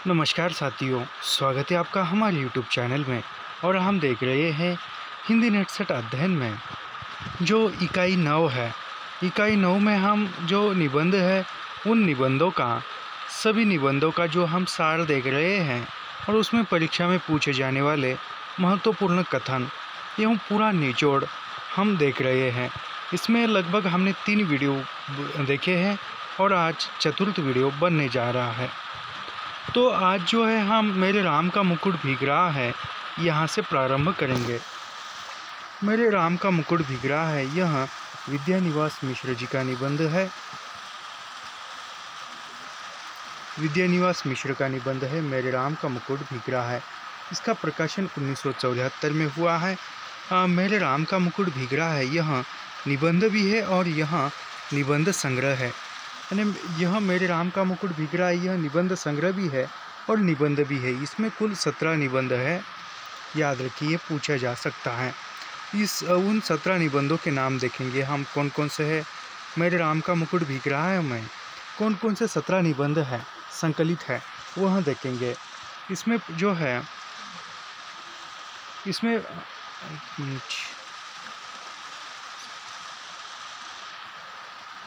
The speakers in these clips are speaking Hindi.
नमस्कार साथियों, स्वागत है आपका हमारे YouTube चैनल में। और हम देख रहे हैं हिंदी नेट सेट अध्ययन में जो इकाई 9 है। इकाई 9 में हम जो निबंध है उन निबंधों का सभी निबंधों का जो हम सार देख रहे हैं और उसमें परीक्षा में पूछे जाने वाले महत्वपूर्ण कथन एवं पूरा निचोड़ हम देख रहे हैं। इसमें लगभग हमने 3 वीडियो देखे हैं और आज चतुर्थ वीडियो बनने जा रहा है। तो आज जो है हम मेरे राम का मुकुट भीग रहा है यहाँ से प्रारंभ करेंगे। मेरे राम का मुकुट भीग रहा है, यह विद्यानिवास मिश्र जी का निबंध है। विद्यानिवास मिश्र का निबंध है मेरे राम का मुकुट भीग रहा है। इसका प्रकाशन 1974 में हुआ है। मेरे राम का मुकुट भीग रहा है यह निबंध भी है और यह निबंध संग्रह है। यानी यह मेरे राम का मुकुट भीग रहा है यह निबंध संग्रह भी है और निबंध भी है। इसमें कुल 17 निबंध है, याद रखिए, पूछा जा सकता है। उन 17 निबंधों के नाम देखेंगे हम कौन कौन से है। मेरे राम का मुकुट भीग रहा है में कौन कौन से 17 निबंध है संकलित है वह देखेंगे। इसमें जो है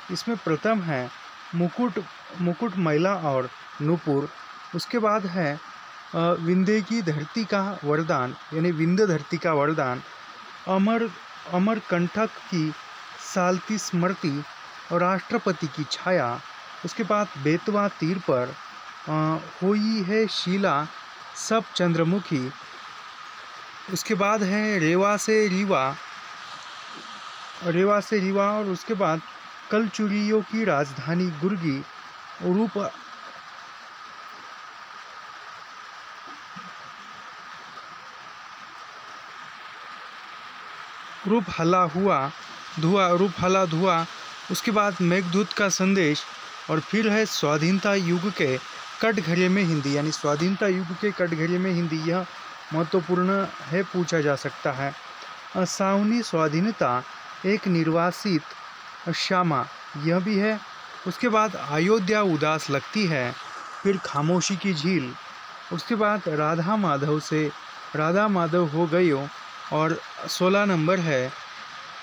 इसमें प्रथम है मुकुट मैला और नूपुर। उसके बाद है विंध्य की धरती का वरदान, यानी विंध्य धरती का वरदान, अमर कंठक की सालती स्मृति और राष्ट्रपति की छाया। उसके बाद बेतवा तीर पर हुई है शीला सब चंद्रमुखी। उसके बाद है रेवा से रीवा और उसके बाद कलचुरियों की राजधानी गुर्गी। रूप हला धुआ। उसके बाद मेघदूत का संदेश और फिर है स्वाधीनता युग के कटघरे में हिंदी, यानी स्वाधीनता युग के कटघरे में हिंदी। यह महत्वपूर्ण है, पूछा जा सकता है। सावनी स्वाधीनता एक निर्वासित श्यामा, यह भी है। उसके बाद अयोध्या उदास लगती है, फिर खामोशी की झील। उसके बाद राधा माधव हो गयो और 16 नंबर है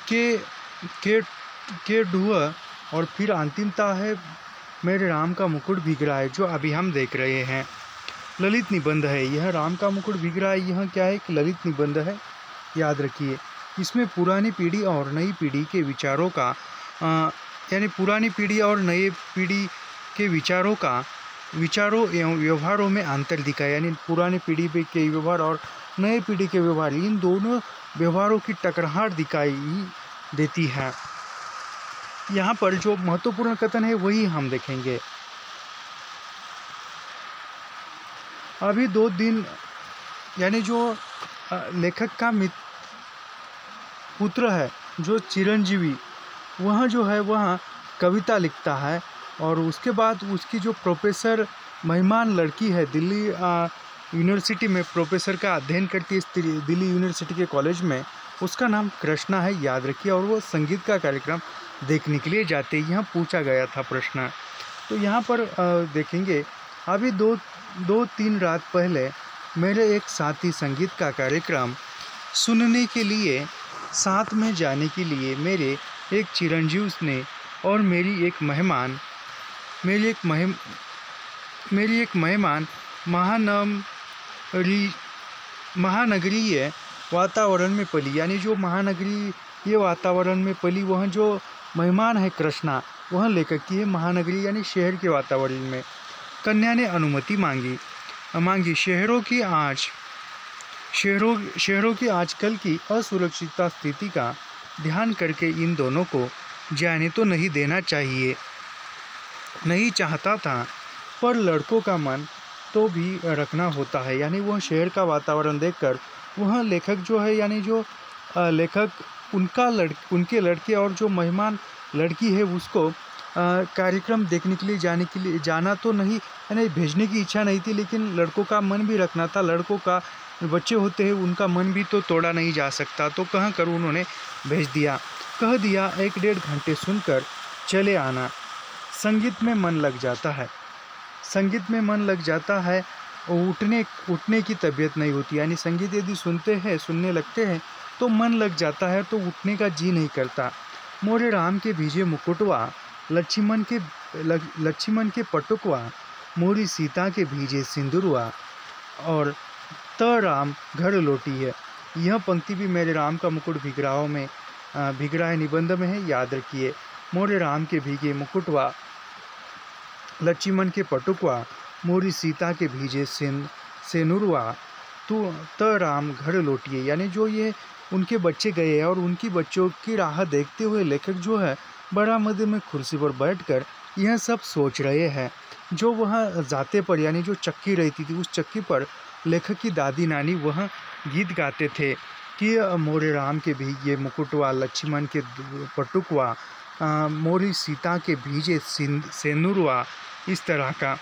के ढुआ। और फिर अंतिमता है मेरे राम का मुकुट भीग रहा है, जो अभी हम देख रहे हैं। ललित निबंध है यह राम का मुकुट भीग रहा है, यह क्या है कि ललित निबंध है, याद रखिए। इसमें पुरानी पीढ़ी और नई पीढ़ी के विचारों का यानी पुरानी पीढ़ी और नई पीढ़ी के विचारों एवं व्यवहारों में अंतर दिखाया, यानी पुरानी पीढ़ी के व्यवहार और नए पीढ़ी के व्यवहार, इन दोनों व्यवहारों की टकराहट दिखाई देती है। यहाँ पर जो महत्वपूर्ण कथन है वही हम देखेंगे। अभी 2 दिन, यानी जो लेखक का पुत्र है जो चिरंजीवी, वह जो है वह कविता लिखता है। और उसके बाद उसकी जो प्रोफेसर मेहमान लड़की है, दिल्ली यूनिवर्सिटी में प्रोफेसर का अध्ययन करती है, दिल्ली यूनिवर्सिटी के कॉलेज में, उसका नाम कृष्णा है, याद रखिए। और वो संगीत का कार्यक्रम देखने के लिए जाते हैं, यहाँ पूछा गया था प्रश्न। तो यहाँ पर देखेंगे अभी 2-3 रात पहले मेरे एक साथी संगीत का कार्यक्रम सुनने के लिए, साथ में जाने के लिए मेरे एक चिरंजीव ने और मेरी एक मेहमान महानगरीय वातावरण में पली, यानी जो महानगरीय वातावरण में पली, वह जो मेहमान है कृष्णा, वह लेखक की है। महानगरी यानी शहर के वातावरण में। कन्या ने अनुमति मांगी। शहरों की आजकल की असुरक्षित स्थिति का ध्यान करके इन दोनों को जाने तो नहीं देना चाहिए, नहीं चाहता था, पर लड़कों का मन तो भी रखना होता है। यानी वह शहर का वातावरण देखकर वह लेखक जो है, यानी जो लेखक उनके लड़के और जो मेहमान लड़की है उसको कार्यक्रम देखने के लिए जाना तो नहीं, यानी भेजने की इच्छा नहीं थी, लेकिन लड़कों का मन भी रखना था। लड़कों का बच्चे होते हैं, उनका मन भी तो तोड़ा नहीं जा सकता, तो कह कर उन्होंने भेज दिया। कह दिया 1-1.5 घंटे सुनकर चले आना। संगीत में मन लग जाता है। संगीत में मन लग जाता है, उठने की तबीयत नहीं होती। यानी संगीत यदि सुनने लगते हैं तो मन लग जाता है, तो उठने का जी नहीं करता। मोरे राम के भीजे मुकुटवा, लक्ष्मण के पटुकवा, मोरी सीता के भीजे सिंदूरवा, और त राम घर लौटी है। यह पंक्ति भी मेरे राम का मुकुट भीग रहा है निबंध में है, याद रखिए। मोरे राम के भीगे मुकुटवा, लक्ष्मण के पटुकवा, मोरी सीता के भीजे सेनुरवा, तू त राम घर लौटिए। यानी जो ये उनके बच्चे गए हैं और उनकी बच्चों की राह देखते हुए लेखक जो है बरामदे में कुर्सी पर बैठकर यह सब सोच रहे हैं। जो वह जाते पर यानी जो चक्की रहती थी, उस चक्की पर लेखक की दादी नानी वह गीत गाते थे कि मोरे राम के भीगे मुकुटवा, लक्ष्मण के पटुकवा, मोरी सीता के भीजे सेनुरवा। इस तरह का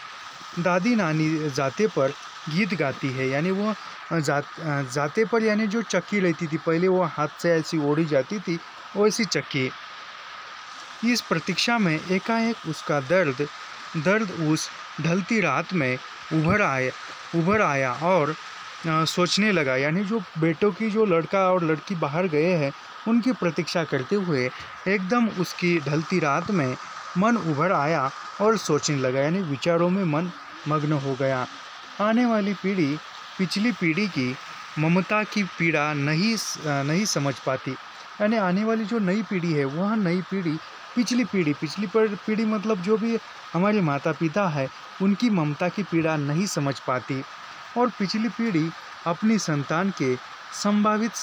दादी नानी जाते पर गीत गाती है। यानी वो जाते पर यानी जो चक्की रहती थी, पहले वो हाथ से ऐसी ओढ़ी जाती थी, वैसी चक्की। इस प्रतीक्षा में एकाएक उसका दर्द उस ढलती रात में उभर आया और सोचने लगा। यानी जो बेटों की जो लड़का और लड़की बाहर गए हैं उनकी प्रतीक्षा करते हुए एकदम उसकी ढलती रात में मन उभर आया और सोचने लगा। यानी विचारों में मन मग्न हो गया। आने वाली पीढ़ी पिछली पीढ़ी की ममता की पीड़ा नहीं समझ पाती। यानी आने वाली जो नई पीढ़ी है, वह नई पीढ़ी पिछली पीढ़ी मतलब जो भी हमारे माता पिता है, उनकी ममता की पीड़ा नहीं समझ पाती। और पिछली पीढ़ी अपनी संतान के संभावित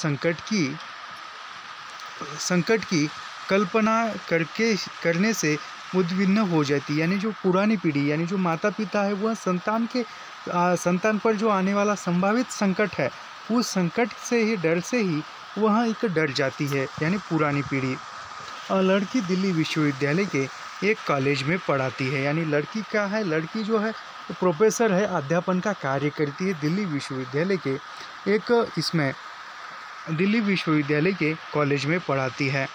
संकट की कल्पना करने से उद्विग्न हो जाती। यानी जो पुरानी पीढ़ी यानी जो माता पिता है, वह संतान पर जो आने वाला संभावित संकट है, उस संकट से ही डर से ही वह एक डर जाती है। यानी पुरानी पीढ़ी। लड़की दिल्ली विश्वविद्यालय के एक कॉलेज में पढ़ाती है। यानी लड़की क्या है, लड़की जो है प्रोफेसर है, अध्यापन का कार्य करती है दिल्ली विश्वविद्यालय के कॉलेज में पढ़ाती है।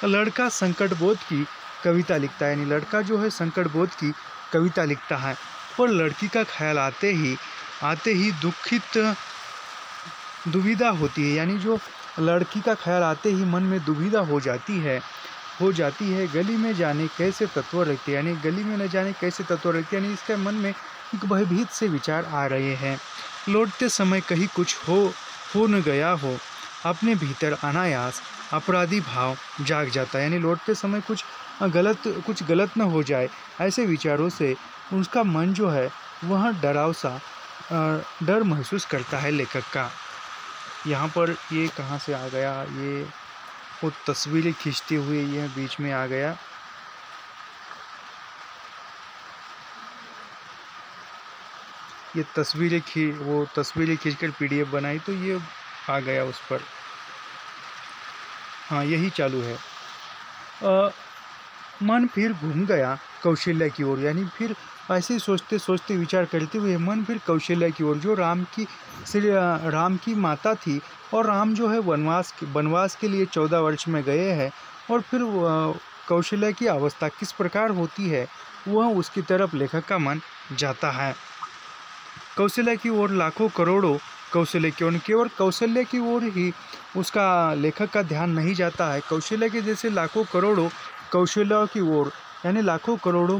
लड़का संकट बोध की कविता लिखता है। यानी लड़का जो है संकट बोध की कविता लिखता है, और लड़की का ख्याल आते ही दुविधा होती है। यानी जो लड़की का ख्याल आते ही मन में दुविधा हो जाती है। गली में जाने कैसे तत्व रहते, यानी गली में न जाने कैसे तत्व रहते, यानी इसके मन में एक भयभीत से विचार आ रहे हैं। लौटते समय कहीं कुछ हो न गया हो, अपने भीतर अनायास अपराधी भाव जाग जाता है। यानी लौटते समय कुछ गलत न हो जाए, ऐसे विचारों से उसका मन जो है वह डर महसूस करता है लेखक का। यहाँ पर ये कहाँ से आ गया, ये वो तस्वीरें खींचते हुए ये बीच में आ गया। ये तस्वीरें खींचकर PDF बनाई तो ये आ गया उस पर। हाँ, यही चालू है। मन फिर घूम गया कौशल्या की ओर। यानी फिर ऐसे सोचते सोचते विचार करते हुए मन फिर कौशल्या की ओर, जो राम की माता थी, और राम जो है वनवास के लिए 14 वर्ष में गए हैं, और फिर कौशल्या की अवस्था किस प्रकार होती है, वह उसकी तरफ लेखक का मन जाता है। कौशल्या की ओर लाखों करोड़ों कौशल्या की ओर, केवल कौशल्या की ओर ही उसका लेखक का ध्यान नहीं जाता है। कौशल्या के जैसे लाखों करोड़ों कौशल्या की ओर, यानी लाखों करोड़ों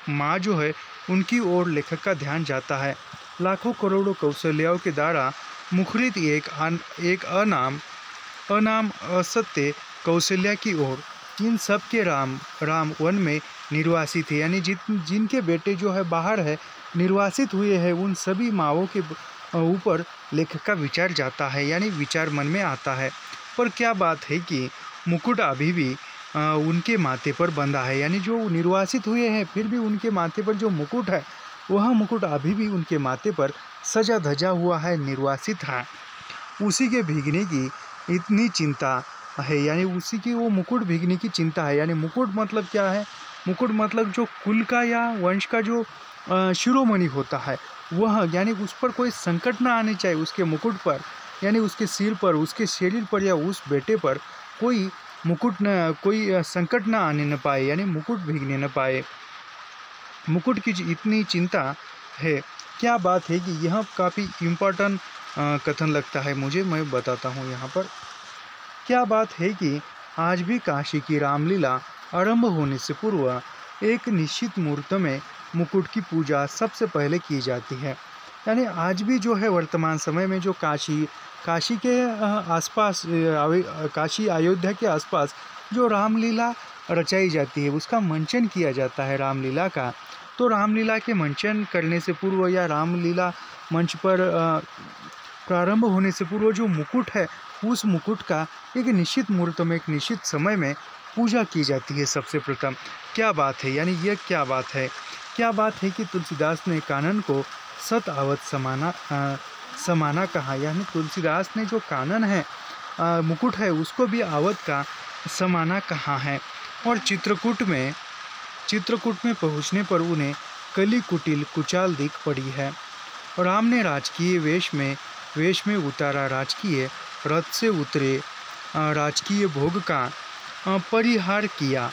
माँ जो है उनकी ओर लेखक का ध्यान जाता है। लाखों करोड़ों कौशल्याओं के द्वारा मुखरित एक अनाम असत्य कौशल्या की ओर, इन सब के राम वन में निर्वासित है। यानी जिनके बेटे जो है बाहर है, निर्वासित हुए हैं, उन सभी माँओं के ऊपर लेखक का विचार जाता है। यानी विचार मन में आता है। पर क्या बात है कि मुकुट अभी भी उनके माथे पर बंधा है। यानी जो निर्वासित हुए हैं, फिर भी उनके माथे पर जो मुकुट है, वह मुकुट अभी भी उनके माथे पर सजा धजा हुआ है, निर्वासित है। उसी के भीगने की इतनी चिंता है। यानी उसी की वो मुकुट भीगने की चिंता है। यानी मुकुट मतलब क्या है, मुकुट मतलब जो कुल का या वंश का जो शिरोमणि होता है, वह, यानी उस पर कोई संकट ना आने चाहिए, उसके मुकुट पर, यानी उसके सिर पर, उसके शरीर पर या उस बेटे पर कोई संकट ना आने न पाए, यानी मुकुट भीगने न पाए। मुकुट की इतनी चिंता है, क्या बात है कि यह काफ़ी इम्पोर्टेंट कथन लगता है मुझे, मैं बताता हूँ यहाँ पर। क्या बात है कि आज भी काशी की रामलीला आरंभ होने से पूर्व एक निश्चित मुहूर्त में मुकुट की पूजा सबसे पहले की जाती है। यानी आज भी जो है वर्तमान समय में जो काशी के आसपास, काशी अयोध्या के आसपास जो रामलीला रचाई जाती है, उसका मंचन किया जाता है रामलीला का। तो रामलीला के मंचन करने से पूर्व या रामलीला मंच पर प्रारंभ होने से पूर्व जो मुकुट है, उस मुकुट का एक निश्चित मुहूर्त में, एक निश्चित समय में पूजा की जाती है सबसे प्रथम। क्या बात है, यानी ये क्या बात है, क्या बात है कि तुलसीदास ने कानन को सत आवत समाना कहा। यानी तुलसीदास ने जो कानन है, मुकुट है, उसको भी आवत का समाना कहा है। और चित्रकूट में पहुँचने पर उन्हें कली कुटिल कुचाल दिख पड़ी है। राम ने राजकीय वेश में उतारा, राजकीय रथ से उतरे, राजकीय भोग का परिहार किया,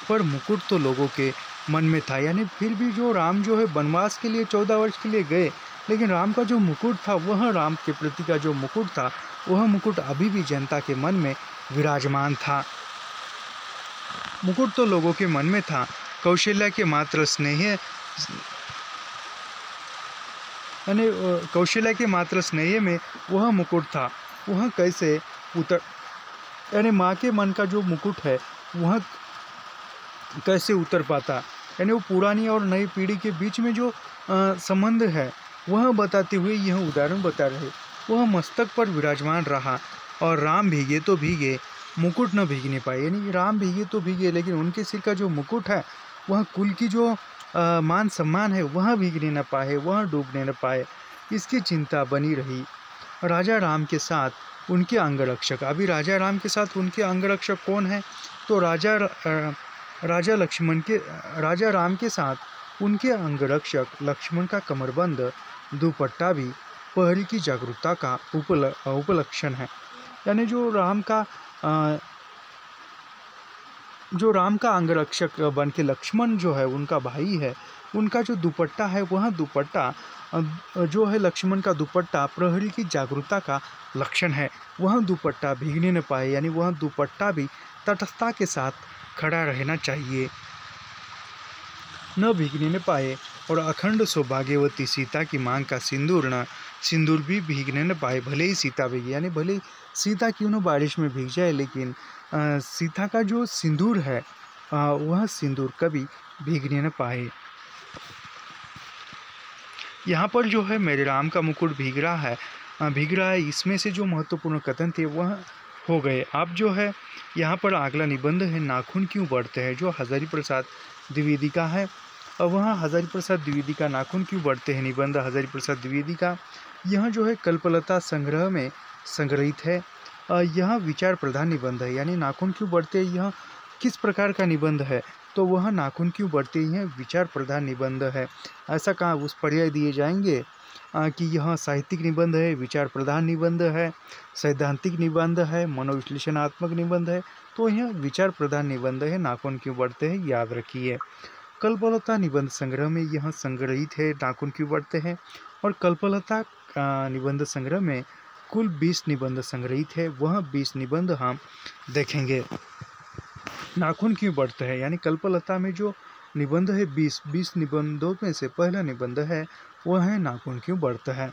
पर मुकुट तो लोगों के मन में था। यानी फिर भी जो राम जो है वनवास के लिए 14 वर्ष के लिए गए, लेकिन राम का जो मुकुट था, वह राम के प्रति का जो मुकुट था, वह मुकुट अभी भी जनता के मन में विराजमान था। मुकुट तो लोगों के मन में था। कौशल्या के मात्र स्नेह, यानी कौशल्या के मात्र स्नेह में वह मुकुट था। वह कैसे उतर, यानी माँ के मन का जो मुकुट है, वह कैसे उतर पाता। यानी वो पुरानी और नई पीढ़ी के बीच में जो संबंध है, वह बताते हुए यह उदाहरण बता रहे। वह मस्तक पर विराजमान रहा और राम भीगे तो भीगे, मुकुट न भीगने पाए। यानी राम भीगे तो भीगे, लेकिन उनके सिर का जो मुकुट है, वह कुल की जो मान सम्मान है, वह भीगने न पाए, वह डूबने न पाए, इसकी चिंता बनी रही। राजा राम के साथ उनके अंगरक्षक, अभी राजा राम के साथ उनके अंगरक्षक कौन है? तो राजा राम के साथ उनके अंगरक्षक लक्ष्मण का कमरबंद दुपट्टा भी पहरी की जागरूकता का उपलक्षण है। यानी जो राम का अंगरक्षक बन के लक्ष्मण जो है, उनका भाई है, उनका जो दुपट्टा है, वह दुपट्टा जो है, लक्ष्मण का दुपट्टा प्रहरी की जागरूकता का लक्षण है। वह दुपट्टा भीगने न पाए, यानी वह दुपट्टा भी तटस्थता के साथ खड़ा रहना चाहिए, न भीगने न पाए। और अखंड सौभाग्यवती सीता की मांग का सिंदूर भी भीगने न पाए, भले ही सीता भीगे। यानी भले सीता क्यों न बारिश में भीग जाए, लेकिन सीता का जो सिंदूर है, वह सिंदूर कभी भीगने न पाए। यहाँ पर जो है मेरे राम का मुकुट भीग रहा है, इसमें से जो महत्वपूर्ण कथन थे वह हो गए। अब जो है यहाँ पर अगला निबंध है, नाखून क्यों बढ़ते हैं, जो हजारी प्रसाद द्विवेदी का है। और वह हजारी प्रसाद द्विवेदी का नाखून क्यों बढ़ते हैं, निबंध हजारी प्रसाद द्विवेदी का, यह जो है कल्पलता संग्रह में संग्रहित है। यह विचार प्रधान निबंध है। यानी नाखून क्यों बढ़ते हैं, यह किस प्रकार का निबंध है, तो वह नाखून क्यों बढ़ते हैं विचार प्रधान निबंध है। ऐसा कहाँ उस पर्याय दिए जाएंगे कि यह साहित्यिक निबंध है, विचार प्रधान निबंध है, सैद्धांतिक निबंध है, मनोविश्लेषणात्मक निबंध है। तो यह विचार प्रधान निबंध है, नाखून क्यों बढ़ते हैं, याद रखिए। कल्पलता निबंध संग्रह में यह संग्रहित है, नाखून क्यों बढ़ते हैं। और कल्पलता निबंध संग्रह में कुल 20 निबंध संग्रहित है, वह 20 निबंध हम देखेंगे। नाखून क्यों बढ़ते हैं, यानी कल्पलता में जो निबंध है 20 निबंधों में से पहला निबंध है, वह है नाखून क्यों बढ़ता है।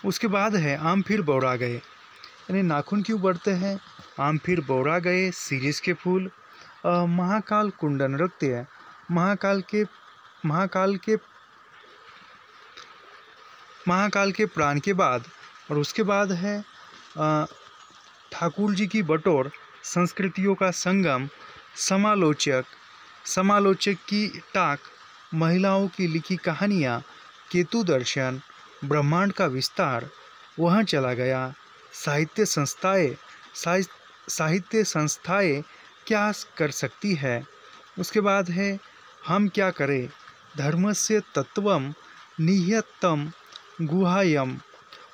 उसके बाद है आम फिर बौरा गए, यानी नाखून क्यों बढ़ते हैं, आम फिर बौरा गए, सीरीज के फूल, महाकाल कुंडन रखते हैं, महाकाल के प्राण के बाद। और उसके बाद है ठाकुर जी की बटोर, संस्कृतियों का संगम, समालोचक की टाक, महिलाओं की लिखी कहानियाँ, केतु दर्शन, ब्रह्मांड का विस्तार, वहाँ चला गया, साहित्य संस्थाएं क्या कर सकती है। उसके बाद है हम क्या करें, धर्मस्य तत्वम निह्यतम गुहायम,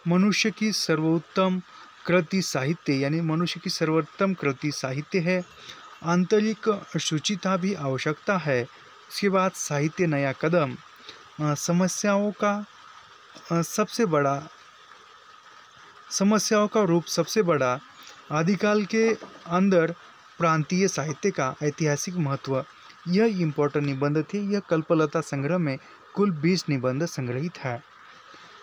मनुष्य की सर्वोत्तम कृति साहित्य, यानी मनुष्य की सर्वोत्तम कृति साहित्य है। आंतरिक शुचिता भी आवश्यकता है, उसके बाद साहित्य नया कदम, समस्याओं का रूप सबसे बड़ा, आदिकाल के अंदर प्रांतीय साहित्य का ऐतिहासिक महत्व। यह इम्पोर्टेंट निबंध थे। यह कल्पलता संग्रह में कुल 20 निबंध संग्रहित है।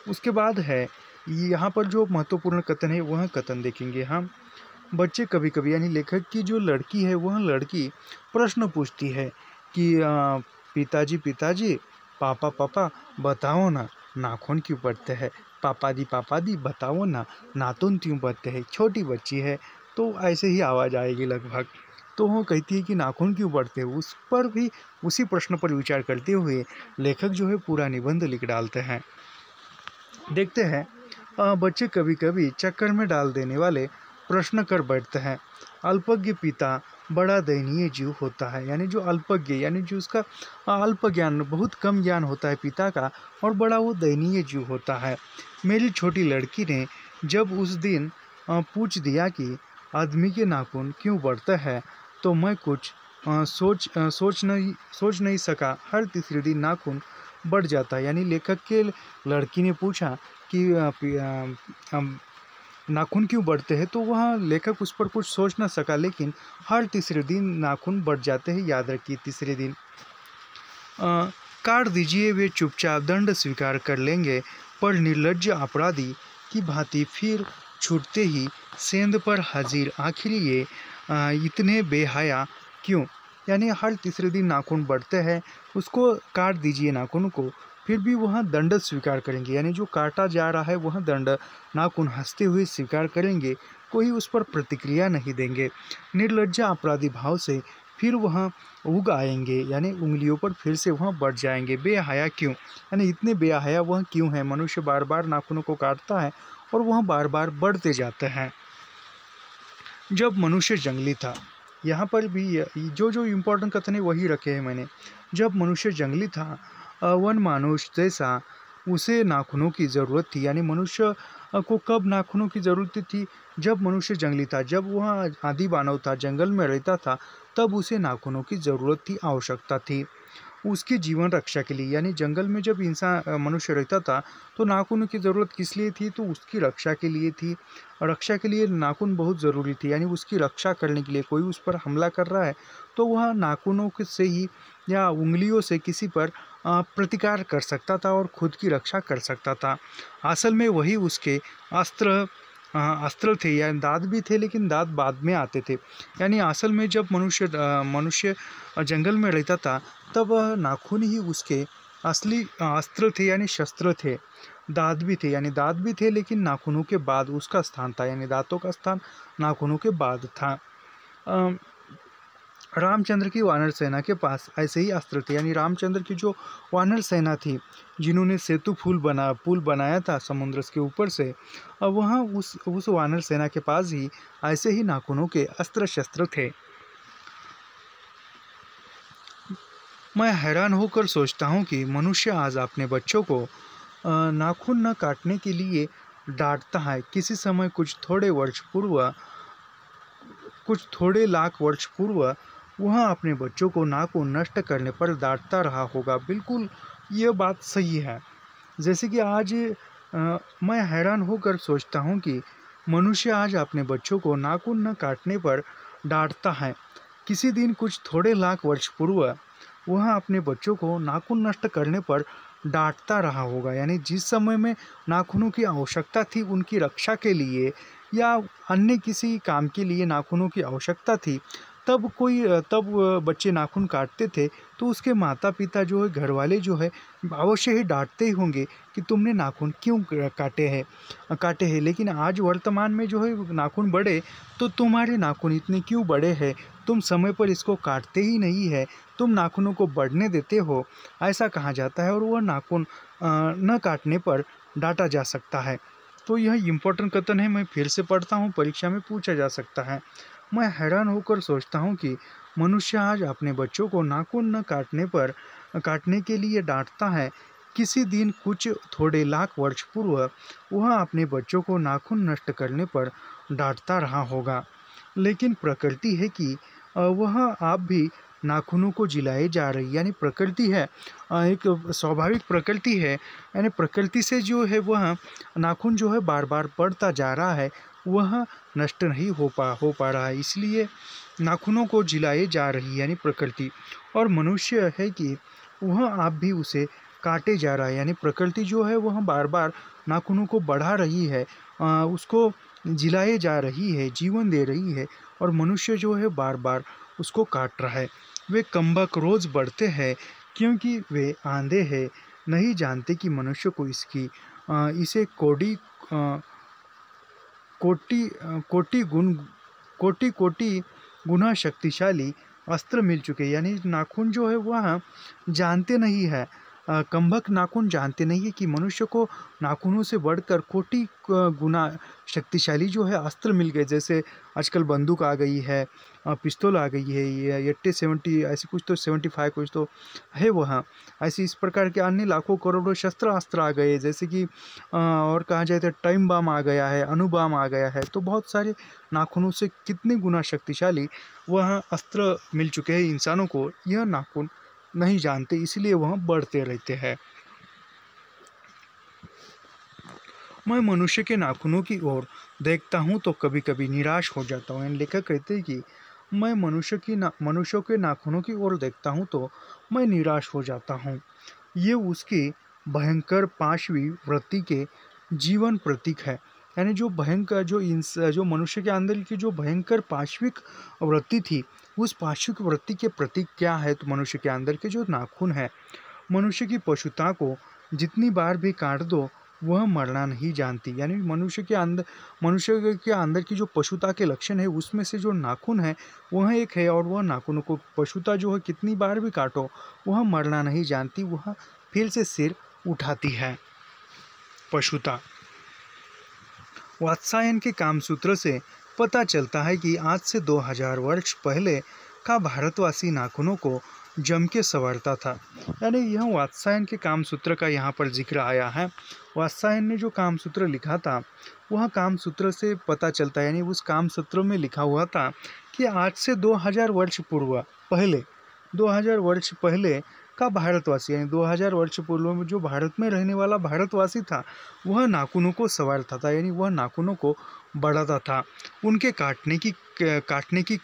उसके बाद है यहाँ पर जो महत्वपूर्ण कथन है वह कथन देखेंगे हम। बच्चे कभी कभी यानी लेखक की जो लड़की है वह लड़की प्रश्न पूछती है कि पिताजी पिताजी, पापा पापा बताओ ना नाखून क्यों पड़ते हैं, पापा दी बताओ ना नाखून क्यों पड़ते हैं। छोटी बच्ची है तो ऐसे ही आवाज़ आएगी लगभग। तो वो कहती है कि नाखून क्यों पड़ते हैं। उस पर भी उसी प्रश्न पर विचार करते हुए लेखक जो है पूरा निबंध लिख डालते हैं। देखते हैं बच्चे कभी कभी चक्कर में डाल देने वाले प्रश्न कर बैठते हैं। अल्पज्ञ पिता बड़ा दयनीय जीव होता है, यानी जो अल्पज्ञ यानी जो उसका अल्प ज्ञान, बहुत कम ज्ञान होता है पिता का, और बड़ा वो दयनीय जीव होता है। मेरी छोटी लड़की ने जब उस दिन पूछ दिया कि आदमी के नाखून क्यों बढ़ते हैं तो मैं कुछ सोच नहीं सका। हर तीसरे दिन नाखून बढ़ जाता है। यानी लेखक के लड़की ने पूछा कि नाखून क्यों बढ़ते हैं, तो वह लेखक उस पर कुछ सोच न सका, लेकिन हर तीसरे दिन नाखून बढ़ जाते हैं। याद रखिए तीसरे दिन। काट दीजिए, वे चुपचाप दंड स्वीकार कर लेंगे, पर निर्लज्ज अपराधी की भांति फिर छूटते ही सेंध पर हाजिर। आखिर ये इतने बेहया क्यों। यानी हर तीसरे दिन नाखून बढ़ते हैं, उसको काट दीजिए नाखून को, फिर भी वह दंड स्वीकार करेंगे। यानी जो काटा जा रहा है वह दंड नाखून हंसते हुए स्वीकार करेंगे, कोई उस पर प्रतिक्रिया नहीं देंगे। निर्लज्जा अपराधी भाव से फिर वह उग आएंगे, यानी उंगलियों पर फिर से वह बढ़ जाएंगे। बेहया क्यों, यानी इतने बेहया वह क्यों है। मनुष्य बार बार नाखूनों को काटता है और वह बार बार बढ़ते जाते हैं। जब मनुष्य जंगली था, यहाँ पर भी जो इम्पोर्टेंट कथन है वही रखे हैं मैंने। जब मनुष्य जंगली था, वन मानुष जैसा, उसे नाखूनों की ज़रूरत थी। यानी मनुष्य को कब नाखूनों की ज़रूरत थी, जब मनुष्य जंगली था, जब वह आदि मानव था, जंगल में रहता था, तब उसे नाखूनों की ज़रूरत थी, आवश्यकता थी उसकी जीवन रक्षा के लिए। यानी जंगल में जब मनुष्य रहता था तो नाखून की ज़रूरत किस लिए थी, तो उसकी रक्षा के लिए थी। रक्षा के लिए नाखून बहुत ज़रूरी थी। यानी उसकी रक्षा करने के लिए कोई उस पर हमला कर रहा है तो वह नाखूनों से ही या उंगलियों से किसी पर प्रतिकार कर सकता था और खुद की रक्षा कर सकता था। असल में वही उसके अस्त्र थे, या दांत भी थे, लेकिन दांत बाद में आते थे। यानी असल में जब मनुष्य जंगल में रहता था तब नाखून ही उसके असली अस्त्र थे, यानी शस्त्र थे। दांत भी थे, यानी दांत भी थे, लेकिन नाखूनों के बाद उसका स्थान था, यानी दांतों का स्थान नाखूनों के बाद था। रामचंद्र की वानर सेना के पास ऐसे ही अस्त्र थे। यानी रामचंद्र की जो वानर सेना थी, जिन्होंने सेतु पुल बनाया था समुद्र के ऊपर से, वहाँ उस वानर सेना के पास ही ऐसे ही नाखूनों के अस्त्र शस्त्र थे। मैं हैरान होकर सोचता हूँ कि मनुष्य आज अपने बच्चों को नाखून न काटने के लिए डांटता है। किसी समय कुछ थोड़े लाख वर्ष पूर्व वह अपने बच्चों को नाखून नष्ट करने पर डांटता रहा होगा। बिल्कुल ये बात सही है। जैसे कि आज मैं हैरान होकर सोचता हूँ कि मनुष्य आज अपने बच्चों को नाखून न काटने पर डांटता है। किसी दिन कुछ थोड़े लाख वर्ष पूर्व वह अपने बच्चों को नाखून नष्ट करने पर डांटता रहा होगा। यानी जिस समय में नाखूनों की आवश्यकता थी उनकी रक्षा के लिए या अन्य किसी काम के लिए नाखूनों की आवश्यकता थी, तब बच्चे नाखून काटते थे तो उसके माता पिता जो है, घर वाले जो है, अवश्य ही डांटते ही होंगे कि तुमने नाखून क्यों काटे हैं। लेकिन आज वर्तमान में जो है नाखून बड़े तो तुम्हारे नाखून इतने क्यों बड़े हैं, तुम समय पर इसको काटते ही नहीं है, तुम नाखूनों को बढ़ने देते हो, ऐसा कहा जाता है। और वह नाखून न काटने पर डांटा जा सकता है। तो यह इम्पोर्टेंट कथन है, मैं फिर से पढ़ता हूँ, परीक्षा में पूछा जा सकता है। मैं हैरान होकर सोचता हूँ कि मनुष्य आज अपने बच्चों को नाखून न काटने के लिए डांटता है। किसी दिन कुछ थोड़े लाख वर्ष पूर्व वह अपने बच्चों को नाखून नष्ट करने पर डांटता रहा होगा। लेकिन प्रकृति है कि वह आप भी नाखूनों को जिलाए जा रही, यानी प्रकृति है, एक स्वाभाविक प्रकृति है, यानी प्रकृति से जो है वह नाखून जो है बार बार बढ़ता जा रहा है, वह नष्ट नहीं हो पा रहा है, इसलिए नाखूनों को जिलाए जा रही है, यानी प्रकृति। और मनुष्य है कि वह आप भी उसे काटे जा रहा है, यानी प्रकृति जो है वह बार बार नाखूनों को बढ़ा रही है, उसको जिलाए जा रही है, जीवन दे रही है, और मनुष्य जो है बार बार उसको काट रहा है। वे कम्बक रोज़ बढ़ते हैं क्योंकि वे आंधे हैं, नहीं जानते कि मनुष्य को इसे कोटि कोटि गुना शक्तिशाली अस्त्र मिल चुके, यानी नाखून जो है वह जानते नहीं है, कम्बक नाखून जानते नहीं है कि मनुष्य को नाखूनों से बढ़कर कोटि गुना शक्तिशाली जो है अस्त्र मिल गए। जैसे आजकल बंदूक आ गई है, पिस्तौल आ गई है, ये 80-70 ऐसे कुछ तो 75 कुछ तो है वहाँ, ऐसे इस प्रकार के अन्य लाखों करोड़ों शस्त्र अस्त्र आ गए, जैसे कि और कहा जाए तो टाइम बम आ गया है, अणु बम आ गया है। तो बहुत सारे नाखूनों से कितने गुना शक्तिशाली वह अस्त्र मिल चुके हैं इंसानों को, यह नाखून नहीं जानते, इसलिए वह बढ़ते रहते हैं। मैं मनुष्य के नाखूनों की ओर देखता हूँ तो कभी कभी निराश हो जाता हूँ। लेखक कहते हैं कि मैं मनुष्यों के नाखूनों की ओर देखता हूँ तो मैं निराश हो जाता हूँ। ये उसकी भयंकर पांचवी वृत्ति के जीवन प्रतीक है, यानी जो भयंकर जो मनुष्य के अंदर की जो भयंकर पांचविक वृत्ति थी, उस पांचविक वृत्ति के प्रतीक क्या है? तो मनुष्य के अंदर के जो नाखून है। मनुष्य की पशुता को जितनी बार भी काट दो वह मरना नहीं जानती, यानी मनुष्य के अंदर की जो पशुता के लक्षण है उसमें से जो नाखून है वह एक है, और वह नाखूनों को पशुता जो है कितनी बार भी काटो वह मरना नहीं जानती, वह फिर से सिर उठाती है। पशुता। वात्सायन के कामसूत्र से पता चलता है कि आज से 2000 वर्ष पहले का भारतवासी नाखूनों को जम के संवारता था, यानी यह वात्सायन के कामसूत्र का यहाँ पर जिक्र आया है। वात्सायन ने जो कामसूत्र लिखा था वह कामसूत्र से पता चलता है, यानी उस कामसूत्र में लिखा हुआ था कि आज से 2000 वर्ष पहले 2000 वर्ष पहले का भारतवासी, यानी 2000 वर्ष पूर्व में जो भारत में रहने वाला भारतवासी था वह नाखूनों को संवारता था, यानी वह नाखूनों को बढ़ाता था। उनके काटने की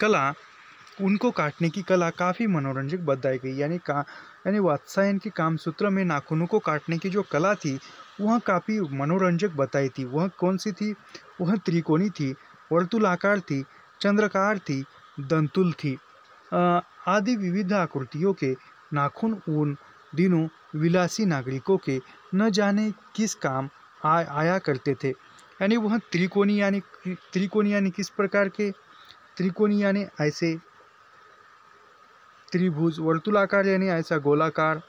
कला काफ़ी मनोरंजक बताई गई, यानी वात्सायन के कामसूत्र में नाखूनों को काटने की जो कला थी वह काफ़ी मनोरंजक बताई थी। वह कौन सी थी? वह त्रिकोणी थी, वर्तुलाकार थी, चंद्राकार थी, दंतुल थी। आदि विविध आकृतियों के नाखून उन दिनों विलासी नागरिकों के न जाने किस काम आया करते थे, यानी वह त्रिकोणी यानी किस प्रकार के? त्रिकोणी यानी ऐसे त्रिभुज, वर्तुलाकार यानी ऐसा गोलाकार,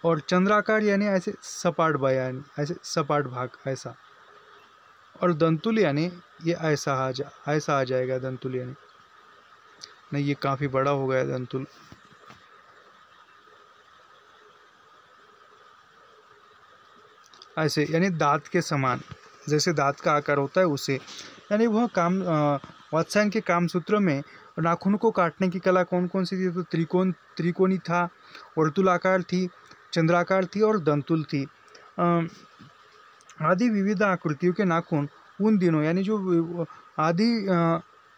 और चंद्राकार यानी ऐसे सपाट बयान, ऐसे सपाट भाग ऐसा, और दंतुल यानी ये ऐसा आ जाएगा दंतुल, यानी नहीं ये काफ़ी बड़ा हो गया दंतुल। ऐसे यानी दांत के समान, जैसे दांत का आकार होता है उसे, यानी वह वात्सायन के कामसूत्र में नाखून को काटने की कला कौन कौन सी थी? तो त्रिकोणी था, वर्तुलाकार थी, चंद्राकार थी और दंतुल थी। आदि विविध आकृतियों के नाखून उन दिनों, यानी जो आदि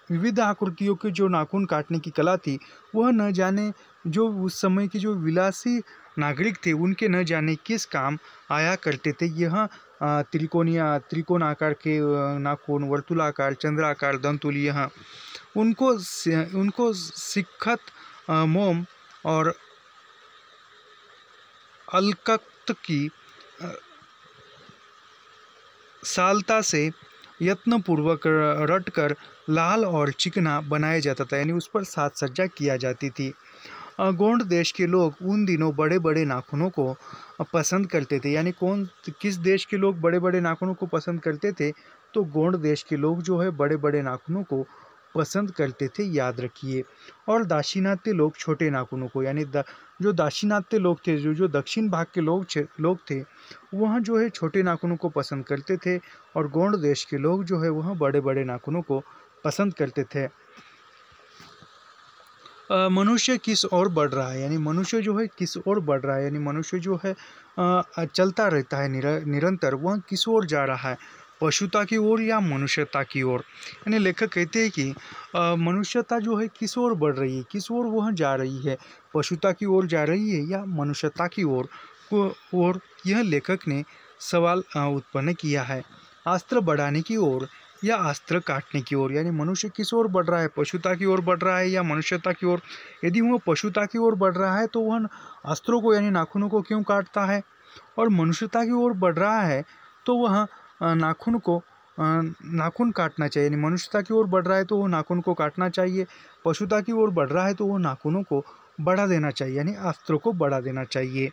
विविध आकृतियों के जो नाखून काटने की कला थी वह न जाने जो उस समय की जो विलासी नागरिक थे उनके न जाने किस काम आया करते थे। यह त्रिकोण आकार के नाखून, वर्तुलाकार, चंद्राकार, दंतुल, यह उनको सिक्खत, मोम और अलकत की सालता से यत्नपूर्वक रटकर लाल और चिकना बनाया जाता था, यानी उस पर साज सज्जा किया जाती थी। गोंड देश के लोग उन दिनों बड़े बड़े नाखूनों को पसंद करते थे, यानी किस देश के लोग बड़े बड़े नाखूनों को पसंद करते थे? तो गोंड देश के लोग जो है बड़े बड़े नाखूनों को पसंद करते थे, याद रखिए। और दाक्षिणात्य लोग छोटे नाखूनों को, यानी जो दाक्षिणात्य लोग थे, जो दक्षिण भाग के लोग थे वह जो है छोटे नाखूनों को पसंद करते थे, और गोंड देश के लोग जो है वह बड़े बड़े नाखूनों को पसंद करते थे। मनुष्य किस ओर बढ़ रहा है, यानी मनुष्य जो है किस ओर बढ़ रहा है, यानी मनुष्य जो है चलता रहता है निरंतर, वह किस ओर जा रहा है, पशुता की ओर या मनुष्यता की ओर। यानी लेखक कहते हैं कि मनुष्यता जो है किस ओर बढ़ रही है, किस ओर वह जा रही है, पशुता की ओर जा रही है या मनुष्यता की ओर। और यह लेखक ने सवाल उत्पन्न किया है, अस्त्र बढ़ाने की ओर या अस्त्र काटने की ओर। यानी मनुष्य किस ओर बढ़ रहा है, पशुता की ओर बढ़ रहा है या मनुष्यता की ओर। यदि वह पशुता की ओर बढ़ रहा है तो वह अस्त्रों को यानी नाखूनों को क्यों काटता है, और मनुष्यता की ओर बढ़ रहा है तो वह नाखून काटना चाहिए। यानी मनुष्यता की ओर बढ़ रहा है तो वो नाखून को काटना चाहिए, पशुता की ओर बढ़ रहा है तो वो नाखूनों को बढ़ा देना चाहिए, यानी अस्त्रों को बढ़ा देना चाहिए।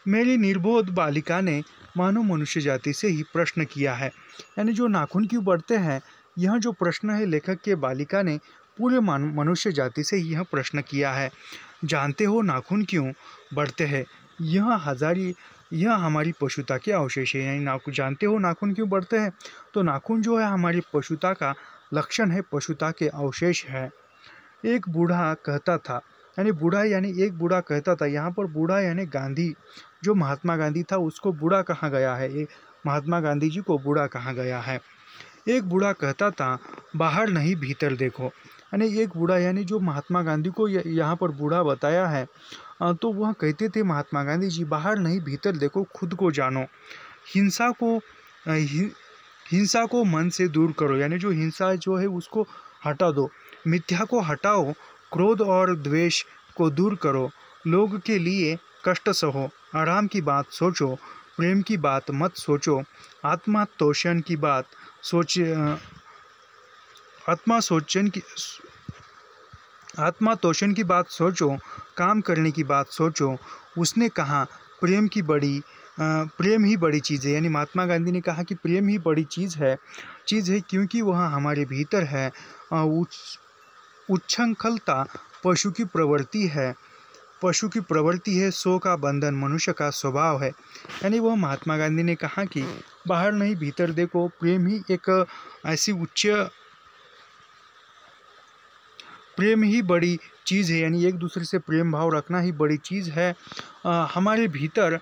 मेरी निर्बोध बालिका ने मानव मनुष्य जाति से ही प्रश्न किया है। यानी जो नाखून क्यों बढ़ते हैं, यह जो प्रश्न है लेखक के बालिका ने पूरे मनुष्य जाति से यह प्रश्न किया है। जानते हो नाखून क्यों बढ़ते हैं, यह हमारी पशुता के अवशेष है। यानी नाखून, जानते हो नाखून क्यों बढ़ते हैं, तो नाखून जो है हमारी पशुता का लक्षण है, पशुता के अवशेष है। एक बूढ़ा कहता था, यानी बूढ़ा यानी एक बूढ़ा कहता था, यहाँ पर बूढ़ा यानी गांधी, जो महात्मा गांधी था उसको बूढ़ा कहा गया है, ये महात्मा गांधी जी को बूढ़ा कहा गया है। एक बूढ़ा कहता था, बाहर नहीं भीतर देखो। यानी एक बूढ़ा यानी जो महात्मा गांधी को यहाँ पर बूढ़ा बताया है, तो वह कहते थे महात्मा गांधी जी, बाहर नहीं भीतर देखो, खुद को जानो, हिंसा को हिंसा को मन से दूर करो। यानी जो हिंसा जो है उसको हटा दो, मिथ्या को हटाओ, क्रोध और द्वेष को दूर करो, लोग के लिए कष्ट सहो, आराम की बात सोचो, प्रेम की बात मत सोचो, आत्मतोषण की बात सोच आत्मतोषण की आत्मतोषण की बात सोचो, काम करने की बात सोचो। उसने कहा प्रेम ही बड़ी चीज़ है। यानी महात्मा गांधी ने कहा कि प्रेम ही बड़ी चीज़ है क्योंकि वह हमारे भीतर है। उच्छृंखलता पशु की प्रवृत्ति है, सो का बंधन मनुष्य का स्वभाव है। यानी वह महात्मा गांधी ने कहा कि बाहर नहीं भीतर देखो, प्रेम ही एक ऐसी प्रेम ही बड़ी चीज़ है, यानी एक दूसरे से प्रेम भाव रखना ही बड़ी चीज़ है। हमारे भीतर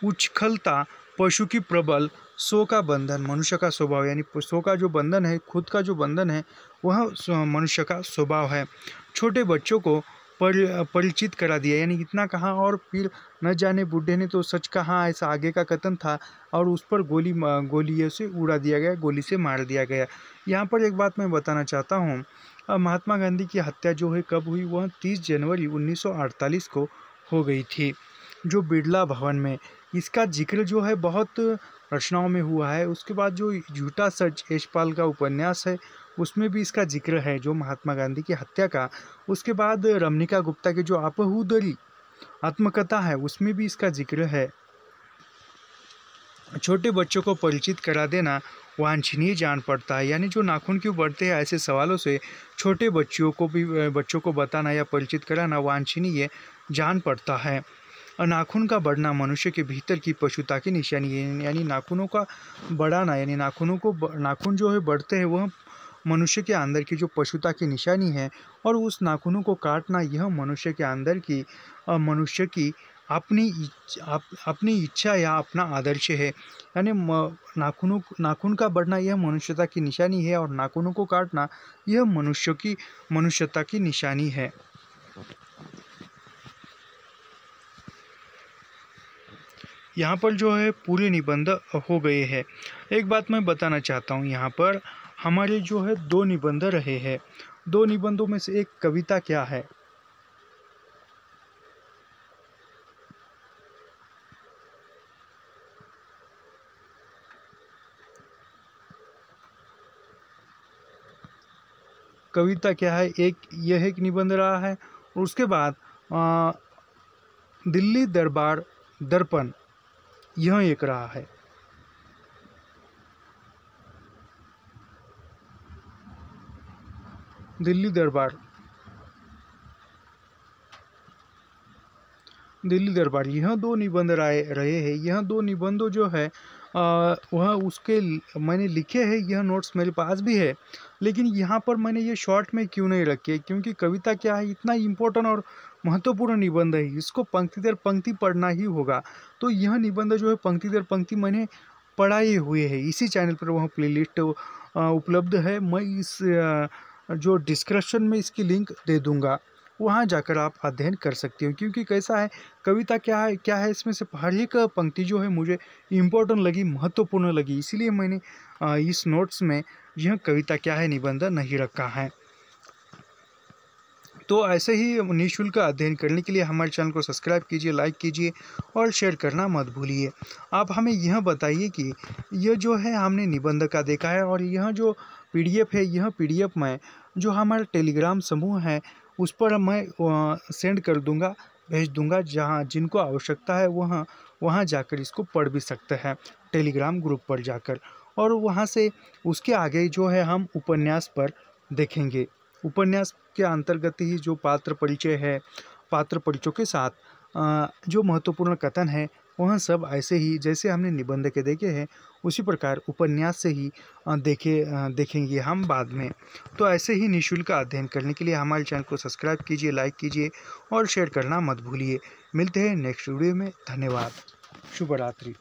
उच्छृंखलता पशु की प्रबल, सो का बंधन मनुष्य का स्वभाव। यानी सो का जो बंधन है, खुद का जो बंधन है, वह मनुष्य का स्वभाव है। छोटे बच्चों को परिचित करा दिया, यानी इतना कहा और फिर न जाने बूढ़े ने तो सच कहा, ऐसा आगे का कथन था, और उस पर गोली से उड़ा दिया गया, गोली से मार दिया गया। यहाँ पर एक बात मैं बताना चाहता हूँ, महात्मा गांधी की हत्या जो है कब हुई, वह 30 जनवरी 1948 को हो गई थी, जो बिरला भवन में। इसका जिक्र जो है बहुत रचनाओं में हुआ है। उसके बाद जो झूठा सच यशपाल का उपन्यास है, उसमें भी इसका जिक्र है, जो महात्मा गांधी की हत्या का। उसके बाद रमनिका गुप्ता की जो आपहुदरी आत्मकथा है, उसमें भी इसका जिक्र है। छोटे बच्चों को परिचित करा देना वांछनीय जान पड़ता है। यानी जो नाखून क्यों बढ़ते हैं, ऐसे सवालों से छोटे बच्चों को बताना या परिचित कराना वांछनीय जान पड़ता है। नाखून का बढ़ना मनुष्य के भीतर की पशुता की निशानी है। यानी नाखूनों का बढ़ाना, यानी नाखून जो है बढ़ते हैं, वह मनुष्य के अंदर की जो पशुता की निशानी है, और उस नाखूनों को काटना यह मनुष्य के अंदर की मनुष्य की अपनी इच्छा या अपना आदर्श है। यानी नाखून का बढ़ना यह मनुष्यता की निशानी है, और नाखूनों को काटना यह मनुष्यता की निशानी है। यहाँ पर जो है पूरे निबंध हो गए हैं। एक बात मैं बताना चाहता हूँ, यहाँ पर हमारे जो है 2 निबंध रहे हैं। 2 निबंधों में से एक कविता क्या है? कविता क्या है? यह एक निबंध रहा है, और उसके बाद दिल्ली दरबार दर्पण, यह एक रहा है। दिल्ली दरबार दिल्ली दरबार, यह दो निबंध रहे हैं। यह दो निबंधों जो है वह उसके मैंने लिखे हैं, यह नोट्स मेरे पास भी है, लेकिन यहाँ पर मैंने ये शॉर्ट में क्यों नहीं रखे, क्योंकि कविता क्या है, इतना इम्पोर्टेंट और महत्वपूर्ण निबंध है, इसको पंक्ति दर पंक्ति पढ़ना ही होगा। तो यह निबंध जो है पंक्ति दर पंक्ति मैंने पढ़ाए हुए है, इसी चैनल पर वह प्लेलिस्ट उपलब्ध है। मैं इस जो डिस्क्रिप्शन में इसकी लिंक दे दूंगा, वहाँ जाकर आप अध्ययन कर सकते हो। क्योंकि कैसा है, कविता क्या है इसमें से हर एक पंक्ति जो है मुझे इम्पोर्टेंट लगी, महत्वपूर्ण लगी, इसीलिए मैंने इस नोट्स में यह कविता क्या है निबंध नहीं रखा है। तो ऐसे ही निःशुल्क अध्ययन करने के लिए हमारे चैनल को सब्सक्राइब कीजिए, लाइक कीजिए और शेयर करना मत भूलिए। आप हमें यह बताइए कि यह जो है हमने निबंध का देखा है, और यह जो पीडीएफ है, यह पीडीएफ में जो हमारा टेलीग्राम समूह है उस पर मैं सेंड कर दूंगा, भेज दूंगा, जहां जिनको आवश्यकता है वहां जाकर इसको पढ़ भी सकते हैं, टेलीग्राम ग्रुप पर जाकर। और वहां से उसके आगे जो है हम उपन्यास पर देखेंगे। उपन्यास के अंतर्गत ही जो पात्र परिचय है, पात्र परिचयों के साथ जो महत्वपूर्ण कथन है, वह सब ऐसे ही जैसे हमने निबंध के देखे हैं उसी प्रकार उपन्यास से ही देखेंगे हम बाद में। तो ऐसे ही निःशुल्क अध्ययन करने के लिए हमारे चैनल को सब्सक्राइब कीजिए, लाइक कीजिए और शेयर करना मत भूलिए। मिलते हैं नेक्स्ट वीडियो में। धन्यवाद। शुभ रात्रि।